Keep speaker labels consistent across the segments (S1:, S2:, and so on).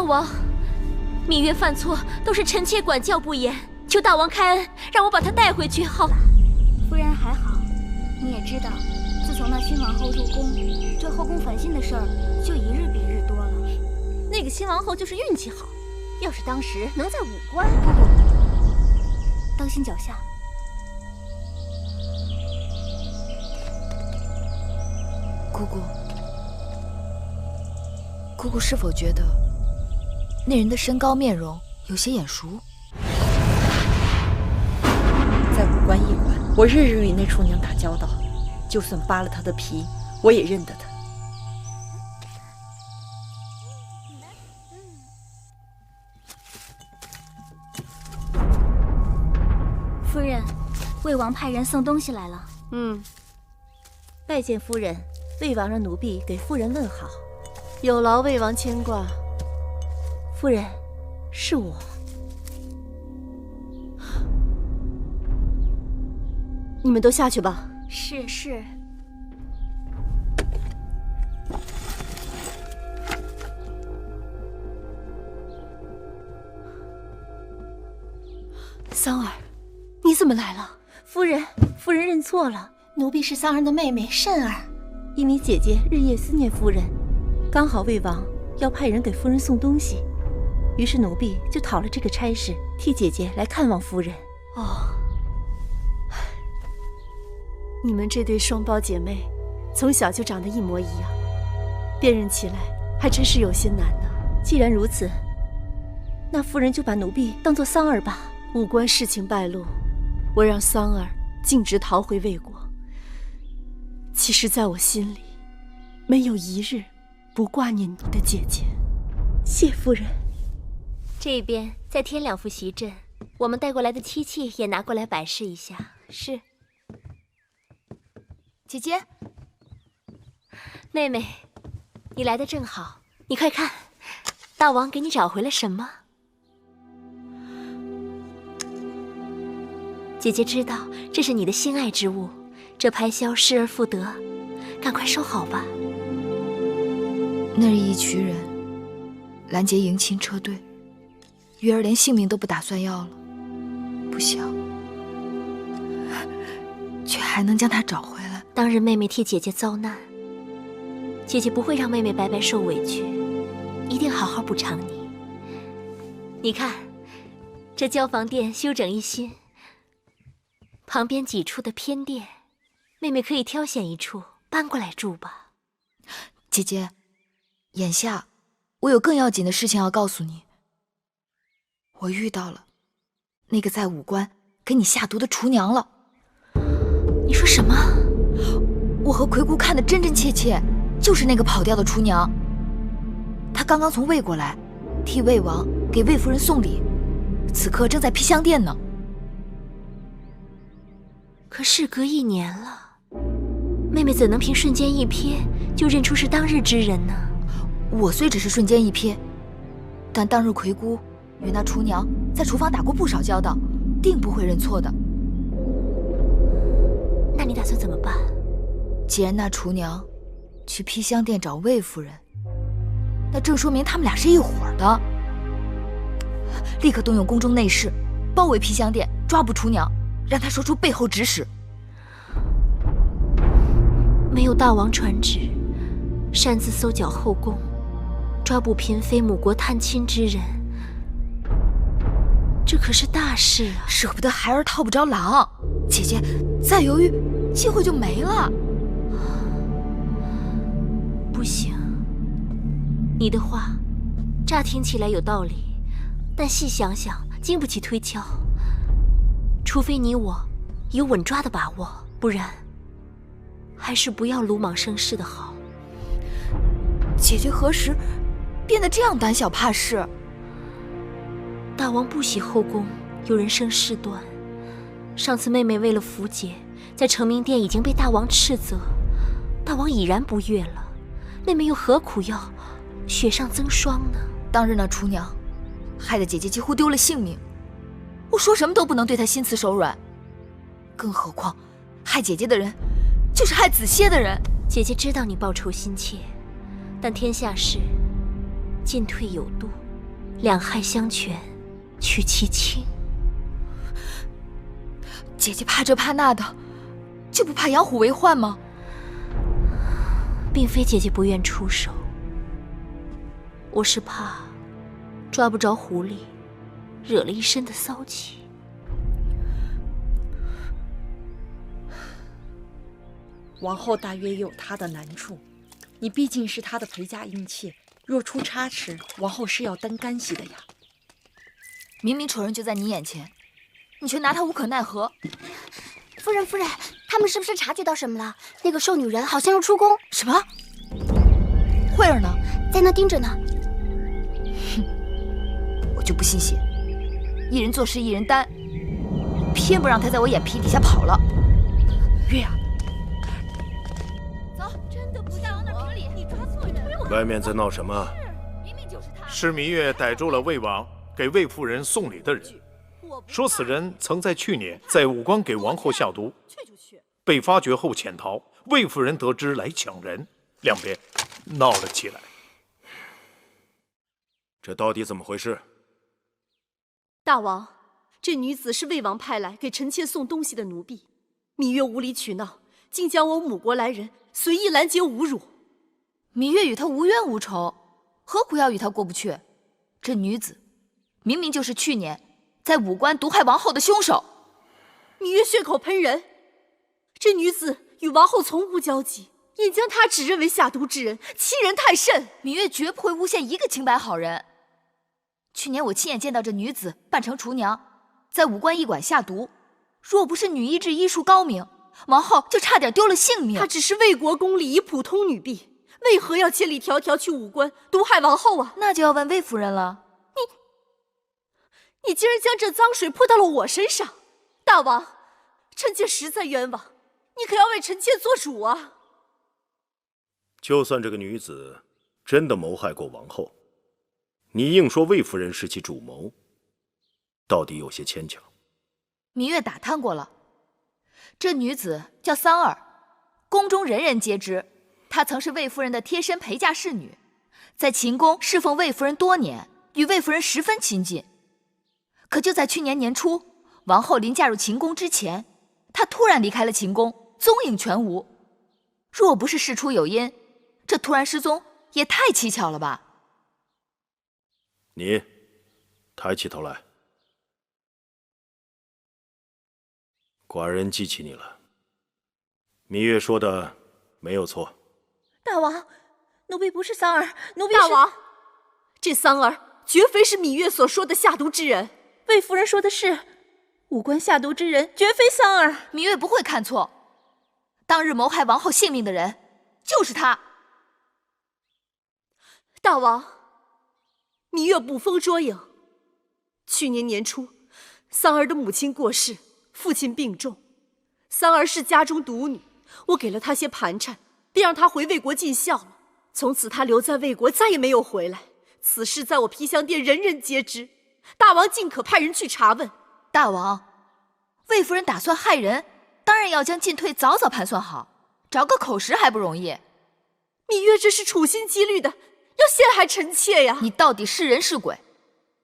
S1: 王，芈月犯错都是臣妾管教不严，求大王开恩，让我把她带回去。好，
S2: 夫人还好，你也知道，自从那新王后入宫，这后宫反心的事儿就一日比一日多了。
S1: 那个新王后就是运气好，要是当时能在武关，
S2: 当心脚下。
S3: 姑姑是否觉得那人的身高面容有些眼熟？
S4: 在武关驿馆，我日日与那厨娘打交道，就算扒了她的皮，我也认得她。
S2: 夫人，魏王派人送东西来了。
S1: 拜见夫人，魏王让奴婢给夫人问好。
S5: 有劳魏王牵挂。
S1: 夫人，是我。
S5: 你们都下去吧。
S2: 是。
S5: 桑儿，你怎么来了？
S1: 夫人认错了，奴婢是桑儿的妹妹慎儿。因为姐姐日夜思念夫人，刚好魏王要派人给夫人送东西，于是奴婢就讨了这个差事，替姐姐来看望夫人。
S5: 哦，你们这对双胞姐妹，从小就长得一模一样，辨认起来还真是有些难呢。
S1: 既然如此，那夫人就把奴婢当作桑儿吧。
S5: 武关事情败露，我让桑儿径直逃回魏国。其实在我心里，没有一日不挂念你的姐姐。
S1: 谢夫人。
S6: 这边再添2副席阵，我们带过来的漆器也拿过来摆设一下。
S3: 是。姐姐，
S6: 妹妹，你来的正好，你快看，大王给你找回了什么？姐姐知道这是你的心爱之物，这排箫失而复得，赶快收好吧。
S3: 那日一群人拦截迎亲车队，月儿连性命都不打算要了，不想却还能将她找回来。
S6: 当日妹妹替姐姐遭难，姐姐不会让妹妹白白受委屈，一定好好补偿你。你看，这交房殿修整一新，旁边几处的偏殿，妹妹可以挑选一处搬过来住吧。
S3: 姐姐，眼下我有更要紧的事情要告诉你。我遇到了那个在武关给你下毒的厨娘了。
S6: 你说什么？
S3: 我和魁姑看的真真切切，就是那个跑掉的厨娘。她刚刚从魏国来，替魏王给魏夫人送礼，此刻正在披香殿呢。
S6: 可事隔1年了，妹妹怎能凭瞬间一瞥就认出是当日之人呢？
S3: 我虽只是瞬间一瞥，但当日魁姑与那厨娘在厨房打过不少交道，定不会认错的。
S6: 那你打算怎么办？
S3: 既然那厨娘去披香殿找魏夫人，那正说明他们俩是一伙的。立刻动用宫中内侍，包围披香殿，抓捕厨娘，让她说出背后指使。
S6: 没有大王传旨，擅自搜剿后宫，抓捕嫔妃母国探亲之人，这可是大事啊！
S3: 舍不得孩儿套不着狼，姐姐再犹豫，机会就没了。
S6: 不行，你的话乍听起来有道理，但细想想经不起推敲。除非你我有稳抓的把握，不然还是不要鲁莽生事的好。
S3: 姐姐何时变得这样胆小怕事？
S6: 大王不喜后宫有人生事端，上次妹妹为了符节，在成明殿已经被大王斥责，大王已然不悦了，妹妹又何苦要雪上增霜呢？
S3: 当日那厨娘害得姐姐几乎丢了性命，我说什么都不能对她心慈手软，更何况害姐姐的人就是害子歇的人。
S6: 姐姐知道你报仇心切，但天下事进退有度，两害相权取其轻。
S3: 姐姐怕这怕那的，就不怕养虎为患吗？
S6: 并非姐姐不愿出手，我是怕抓不着狐狸，惹了一身的骚气。
S4: 王后大约也有她的难处，你毕竟是她的陪嫁姻妾，若出差池，王后是要担干系的呀。
S3: 明明仇人就在你眼前，你却拿他无可奈何。
S2: 夫人，夫人，他们是不是察觉到什么了？那个瘦女人好像要出宫。
S3: 什么？慧儿呢？
S2: 在那盯着呢。
S3: 我就不信邪，一人做事一人担，偏不让他在我眼皮底下跑了。
S4: 月呀，
S3: 走，真的不是往那瓶里，你抓错人了。
S7: 外面在闹什么？
S3: 明明就是他。
S8: 是芈月逮住了魏王给魏夫人送礼的人，说此人曾在去年在武关给王后下毒，被发觉后潜逃，魏夫人得知来抢人，两边闹了起来。
S7: 这到底怎么回事？
S5: 大王，这女子是魏王派来给臣妾送东西的奴婢，芈月无理取闹，竟将我母国来人随意拦截侮辱。
S3: 芈月与他无冤无仇，何苦要与他过不去？这女子明明就是去年在武关毒害王后的凶手。
S5: 芈月血口喷人，这女子与王后从无交集，应将她指认为下毒之人，欺人太甚。
S3: 芈月绝不会诬陷一个清白好人。去年我亲眼见到这女子扮成厨娘，在武关驿馆下毒，若不是女医治医术高明，王后就差点丢了性命。
S5: 她只是为国公礼仪普通女婢，为何要千里迢迢去武关毒害王后啊？
S3: 那就要问魏夫人了。
S5: 你竟然将这脏水泼到了我身上，大王，臣妾实在冤枉，你可要为臣妾做主啊！
S7: 就算这个女子真的谋害过王后，你硬说魏夫人是其主谋，到底有些牵强。
S3: 芈月打探过了，这女子叫桑儿，宫中人人皆知，她曾是魏夫人的贴身陪嫁侍女，在秦宫侍奉魏夫人多年，与魏夫人十分亲近。可就在去年年初，王后临嫁入秦宫之前，她突然离开了秦宫，踪影全无。若不是事出有因，这突然失踪也太蹊跷了吧？
S7: 你抬起头来，寡人记起你了。芈月说的没有错。
S1: 大王，奴婢不是桑儿，奴婢是……
S5: 大王，这桑儿绝非是芈月所说的下毒之人。
S1: 魏夫人说的是，武关下毒之人绝非桑儿。
S3: 芈月不会看错，当日谋害王后性命的人就是他。
S5: 大王，芈月捕风捉影。去年年初，桑儿的母亲过世，父亲病重，桑儿是家中独女，我给了她些盘缠，便让她回魏国尽孝了。从此她留在魏国，再也没有回来。此事在我披香殿人人皆知，大王尽可派人去查问。
S3: 大王，魏夫人打算害人，当然要将进退早早盘算好，找个口实还不容易。
S5: 芈月这是处心积虑的，要陷害臣妾呀！
S3: 你到底是人是鬼，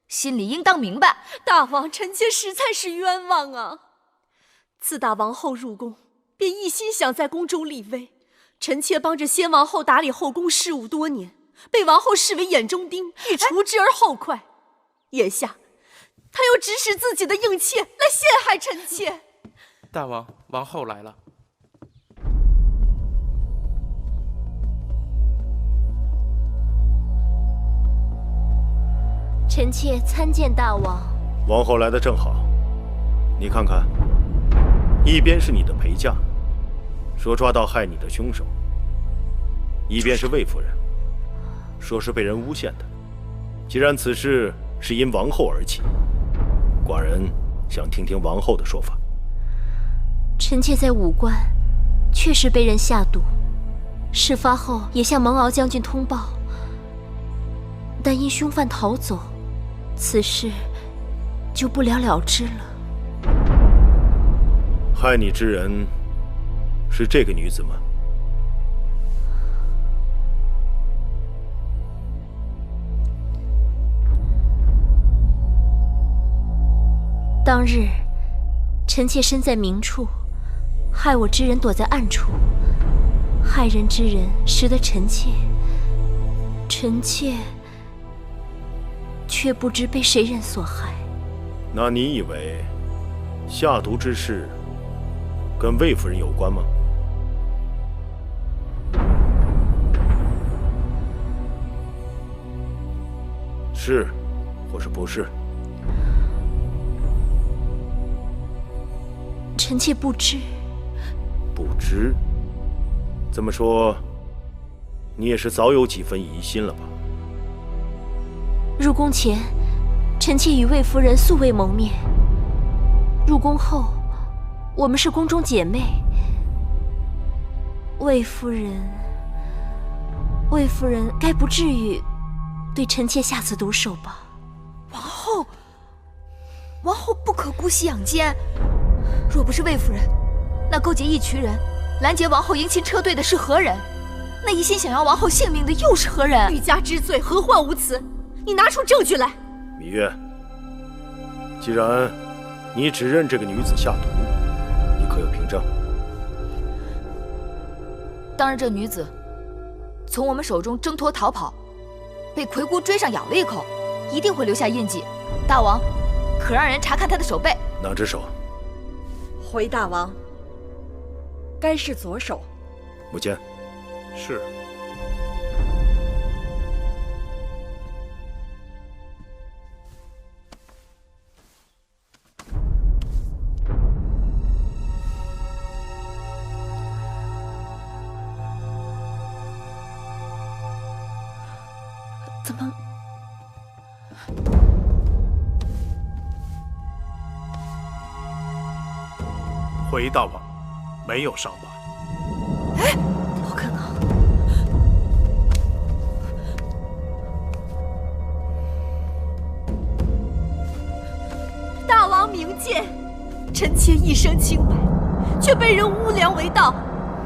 S3: 心里应当明白。
S5: 大王，臣妾实在是冤枉啊！自打王后入宫，便一心想在宫中立威。臣妾帮着先王后打理后宫事务多年，被王后视为眼中钉，欲除之而后快。眼下，他又指使自己的应妾来陷害臣妾。
S9: 大王，王后来了。
S6: 臣妾参见大王。
S7: 王后来的正好，你看看，一边是你的陪嫁，说抓到害你的凶手；一边是魏夫人，说是被人诬陷的。既然此事是因王后而起，寡人想听听王后的说法。
S6: 臣妾在武关确实被人下毒，事发后也向蒙敖将军通报，但因凶犯逃走，此事就不了了之了。
S7: 害你之人是这个女子吗？
S6: 当日，臣妾身在明处，害我之人躲在暗处，害人之人识得臣妾，臣妾却不知被谁人所害。
S7: 那你以为下毒之事跟魏夫人有关吗？是，或是不是？
S6: 臣妾不知。
S7: 不知？这么说，你也是早有几分疑心了吧？
S6: 入宫前，臣妾与魏夫人素未谋面。入宫后，我们是宫中姐妹。魏夫人该不至于对臣妾下此毒手吧？
S3: 王后不可姑息养奸。若不是魏夫人，那勾结一群人拦截王后迎亲车队的是何人？那一心想要王后性命的又是何人？
S5: 欲加之罪，何患无辞？你拿出证据来！
S7: 芈月，既然你指认这个女子下毒，你可有凭证？
S3: 当日这女子从我们手中挣脱逃跑，被魁姑追上咬了一口，一定会留下印记。大王，可让人查看她的手背。
S7: 哪只手？
S4: 回大王，该是左手。
S7: 母亲。
S8: 是。
S1: 怎么？
S8: 回大王，没有伤疤。
S3: 哎，
S1: 不可能！
S5: 大王明鉴，臣妾一生清白，却被人诬良为盗，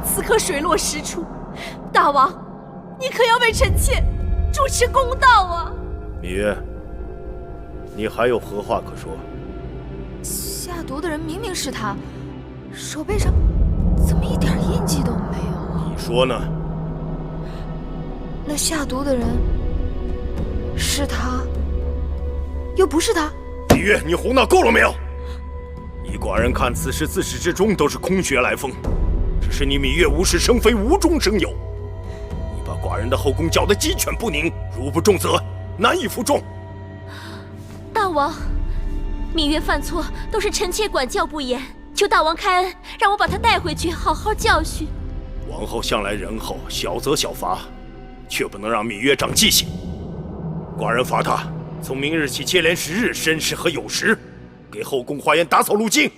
S5: 此刻水落石出。大王，你可要为臣妾主持公道啊！
S7: 芈月，你还有何话可说？
S3: 下毒的人明明是他，手背上怎么一点印记都没有啊？
S7: 你说呢？
S3: 那下毒的人是他，又不是他？
S7: 芈月，你胡闹够了没有？你寡人看此事自始至终都是空穴来风，只是你芈月无事生非，无中生有。你把寡人的后宫搅得鸡犬不宁，如不重责，难以服众。
S6: 大王，芈月犯错都是臣妾管教不严，求大王开恩，让我把她带回去，好好教训。
S7: 王后向来仁厚，小责小罚，却不能让芈月长记性。寡人罚她从明日起接连10日申时和酉时，给后宫花园打扫路径。